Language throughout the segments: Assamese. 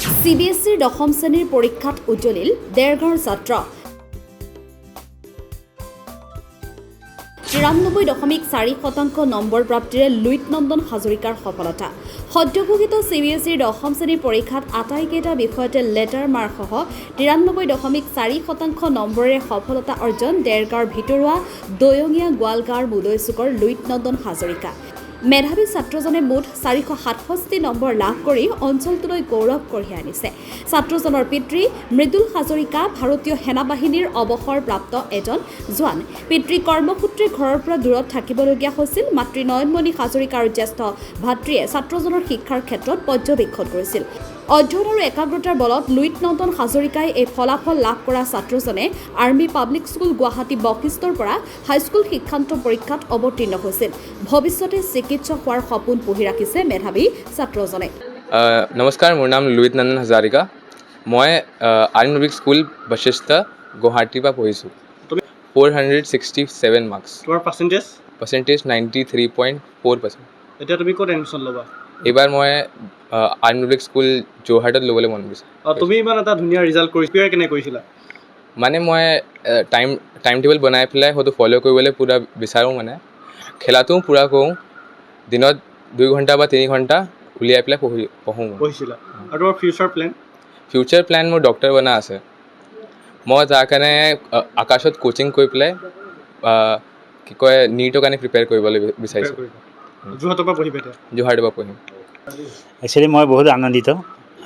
CBSEৰ দশম শ্ৰেণীৰ পৰীক্ষাত উজ্জ্বলিল দেৰগাঁৱৰ ছাত্ৰ 93.4% নম্বৰ প্ৰাপ্তিৰে লুইত নন্দন হাজৰিকাৰ সফলতা সদ্যঘোষিত CBSEৰ দশম শ্ৰেণীৰ পৰীক্ষাত আটাইকেইটা বিষয়তে লেটাৰ মাৰ্কসহ 93.4% নম্বৰেৰে সফলতা অৰ্জন দেৰগাঁৱৰ ভিতৰুৱা দৈয়ঙীয়া গোৱালগাঁৱৰ মুদৈ চুকৰ লুইত নন্দন হাজৰিকা মেধাৱী ছাত্ৰজনে মুঠ 467 নম্বৰ লাভ কৰি অঞ্চলটোলৈ গৌৰৱ কঢ়িয়াই আনিছে ছাত্ৰজনৰ পিতৃ মৃদুল হাজৰিকা ভাৰতীয় সেনাবাহিনীৰ অৱসৰপ্ৰাপ্ত এজন জোৱান পিতৃ কৰ্মসূত্ৰে ঘৰৰ পৰা দূৰত থাকিবলগীয়া হৈছিল মাতৃ নয়নমণি হাজৰিকা আৰু জ্যেষ্ঠ ভাতৃয়ে ছাত্ৰজনৰ শিক্ষাৰ ক্ষেত্ৰত পৰ্যবেক্ষণ কৰিছিল অধ্যয়ন আৰু একাগ্ৰতাৰ বলত লুইত নন্দন হাজৰিকাই এই ফলাফল লাভ কৰা ছাত্ৰজনে আৰ্মি পাব্লিক স্কুল গুৱাহাটী বশিষ্ঠৰ পৰা হাইস্কুল শিক্ষান্ত পৰীক্ষাত অৱতীৰ্ণ হৈছিল ভৱিষ্যতে চিকিৎসক হোৱাৰ সপোন পুহি ৰাখিছে মেধাৱী ছাত্ৰজনে নমস্কাৰ মোৰ নাম লুইত নন্দন হাজৰিকা মই আৰ্মি পাব্লিক স্কুল বশিষ্ঠ গুৱাহাটীৰ পৰা পঢ়িছোঁ 467 মাৰ্কছ তোমাৰ পাৰ্চেণ্টেজ 93.4%। এতিয়া তুমি ক'ত এডমিশ্যন ল'বা এইবাৰ মই আৰ্মি পাব্লিক স্কুল যোৰহাটত ল'বলৈ মন গৈছে তুমি ইমান এটা ধুনীয়া ৰিজাল্ট কৰিছিলা কেনে কৰিছিলা মানে মই টাইম টেবল বনাই পেলাই সেইটো ফ'ল' কৰিবলৈ পূৰা বিচাৰোঁ মানে খেলাটোও পূৰা কৰোঁ দিনত 2 ঘণ্টা বা 3 ঘণ্টা উলিয়াই পেলাই পঢ়িছিলা আৰু তোমাৰ ফিউচাৰ প্লেন মোৰ ডক্টৰ বনা আছে মই তাৰ কাৰণে আকাশত কোচিং কৰি পেলাই কি কয় নীটৰ কাৰণে প্ৰিপেয়াৰ কৰিবলৈ বিচাৰিছোঁ যোৰহাটৰ পৰা পঢ়িম একচুৱেলি মই বহুত আনন্দিত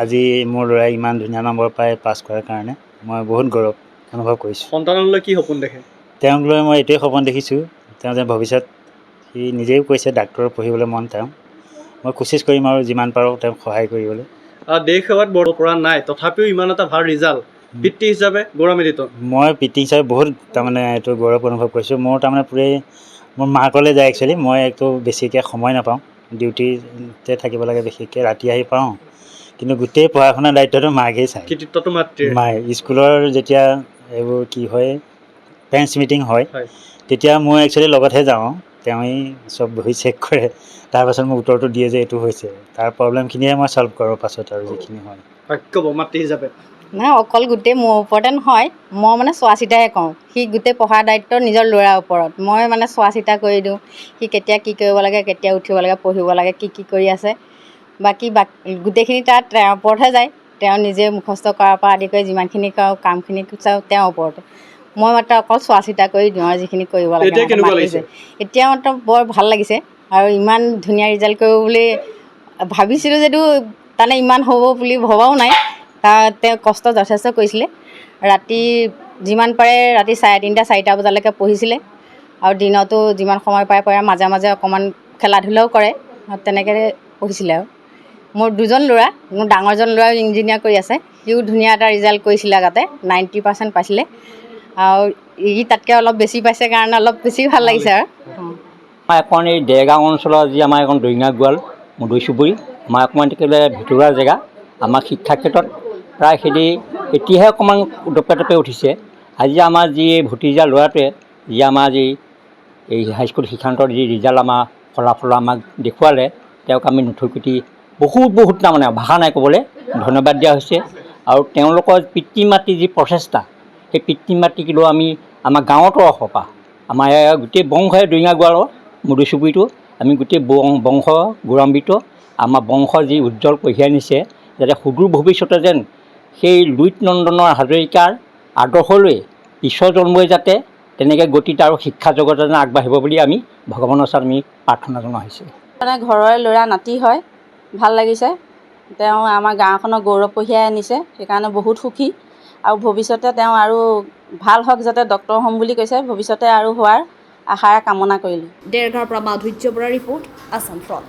আজি মোৰ ল'ৰাই ইমান ধুনীয়া নম্বৰ পাই পাছ কৰাৰ কাৰণে মই বহুত গৌৰৱ অনুভৱ কৰিছোঁ সন্তানলৈ কি সপোন দেখে তেওঁক লৈ মই এইটোৱে সপোন দেখিছোঁ তেওঁ যে ভৱিষ্যত সি নিজেও কৈছে ডাক্তৰ পঢ়িবলৈ মন তেওঁ মই কোচিছ কৰিম আৰু যিমান পাৰোঁ তেওঁক সহায় কৰিবলৈ দেশ সেৱাত বৰ পৰা নাই তথাপিও ইমান এটা ভাল ৰিজাল্ট পিতৃ হিচাপে গৌৰৱান্বিত মই পিতৃ হিচাপে বহুত তাৰমানে এইটো গৌৰৱ অনুভৱ কৰিছোঁ মোৰ তাৰমানে মোৰ মাকলৈ যায় একচুৱেলি মই একো বেছিকৈ সময় নাপাওঁ ডিউটিতে থাকিব লাগে বিশেষকৈ ৰাতি আহি পাওঁ কিন্তু গোটেই পঢ়া শুনাৰ দায়িত্বটো মাকেই চায় কৃতিত্বটো মায়ে স্কুলৰ যেতিয়া এইবোৰ কি হয় পেৰেণ্টছ মিটিং হয় তেতিয়া মই একচুৱেলি লগতহে যাওঁ তেওঁই চব বহি চেক কৰে তাৰপাছত মোক উত্তৰটো দিয়ে যে এইটো হৈছে তাৰ প্ৰব্লেমখিনিহে মই ছল্ভ কৰোঁ পাছত আৰু যিখিনি হয় মাতৃ হিচাপে মানে অকল গোটেই মোৰ ওপৰতে নহয় মই মানে চোৱা চিতাহে কৰোঁ সি গোটেই পঢ়াৰ দায়িত্ব নিজৰ ল'ৰাৰ ওপৰত মই মানে চোৱা চিতা কৰি দিওঁ সি কেতিয়া কি কৰিব লাগে কেতিয়া উঠিব লাগে পঢ়িব লাগে কি কৰি আছে বাকী গোটেইখিনি তেওঁৰ ওপৰতহে যায় তেওঁ নিজে মুখস্থ কৰাৰ পৰা আদি কৰি যিমানখিনি কৰোঁ কামখিনি চাওঁ তেওঁৰ ওপৰতে মই মাত্ৰ অকল চোৱা চিতা কৰি দিওঁ আৰু যিখিনি কৰিব লাগে এতিয়া মাত্ৰ বৰ ভাল লাগিছে আৰু ইমান ধুনীয়া ৰিজাল্ট কৰিব বুলি ভাবিছিলোঁ যদিও তাৰমানে ইমান হ'ব বুলি ভবাও নাই তেওঁ কষ্ট যথেষ্ট কৰিছিলে ৰাতি যিমান পাৰে ৰাতি 3:30 4টা বজালৈকে পঢ়িছিলে আৰু দিনতো যিমান সময় পায় পঢ়ে মাজে মাজে অকণমান খেলা ধূলাও কৰে তেনেকৈ পঢ়িছিলে আৰু মোৰ দুজন ল'ৰা মোৰ ডাঙৰজন ল'ৰা ইঞ্জিনিয়াৰ কৰি আছে সিও ধুনীয়া এটা ৰিজাল্ট কৰিছিলে আগতে 90% পাইছিলে আৰু ই তাতকৈ অলপ বেছি পাইছে কাৰণে অলপ বেছি ভাল লাগিছে আৰু আমাৰ এখন এই দেৰগাঁও অঞ্চলৰ যি আমাৰ এখন দৈঙা গোৱাল মুদৈ চুবুৰী আমাৰ অকণমান ভিতৰুৱা জেগা আমাৰ শিক্ষাৰ ক্ষেত্ৰত প্ৰায় খেদি এতিয়াহে অকণমান দপে উঠিছে আজি আমাৰ যি ভতিজা ল'ৰাটোৱে যি আমাৰ যি এই হাইস্কুল শিক্ষান্তৰ যি ৰিজাল্ট আমাৰ ফলাফল আমাক দেখুৱালে তেওঁক আমি নথৈ বহুত তাৰমানে ভাষা নাই ক'বলৈ ধন্যবাদ দিয়া হৈছে আৰু তেওঁলোকৰ পিতৃ মাতৃ যি প্ৰচেষ্টা সেই পিতৃ মাতৃকলৈ আমি আমাৰ গাঁৱৰ তৰফৰ পৰা আমাৰ গোটেই বংশই দৈঙা গোৱালৰ মুদৈ চুবুৰীটো আমি গোটেই বংশ গৌৰৱান্বিত আমাৰ বংশৰ যি উজ্জ্বল কঢ়িয়াই নিছে যাতে সুদূৰ ভৱিষ্যতে যেন সেই লুইত নন্দনৰ হাজৰিকাৰ আদৰ্শলৈ পিছৰ জন্মই যাতে তেনেকৈ গতিত আৰু শিক্ষা জগতত যেন আগবাঢ়িব বুলি আমি ভগৱানৰ ওচৰত আমি প্ৰাৰ্থনা জনোৱা হৈছে মানে ঘৰৰে ল'ৰা নাতি হয় ভাল লাগিছে তেওঁ আমাৰ গাঁওখনৰ গৌৰৱ কঢ়িয়াই আনিছে সেইকাৰণে বহুত সুখী আৰু ভৱিষ্যতে তেওঁ আৰু ভাল হওক যাতে ডক্তৰ হ'ম বুলি কৈছে ভৱিষ্যতে আৰু হোৱাৰ আশাৰে কামনা কৰিলোঁ দেৰগাঁৱৰ পৰা মাধুৰ্য বৰা ৰিপৰ্ট আছাম ফ্ৰণ্ট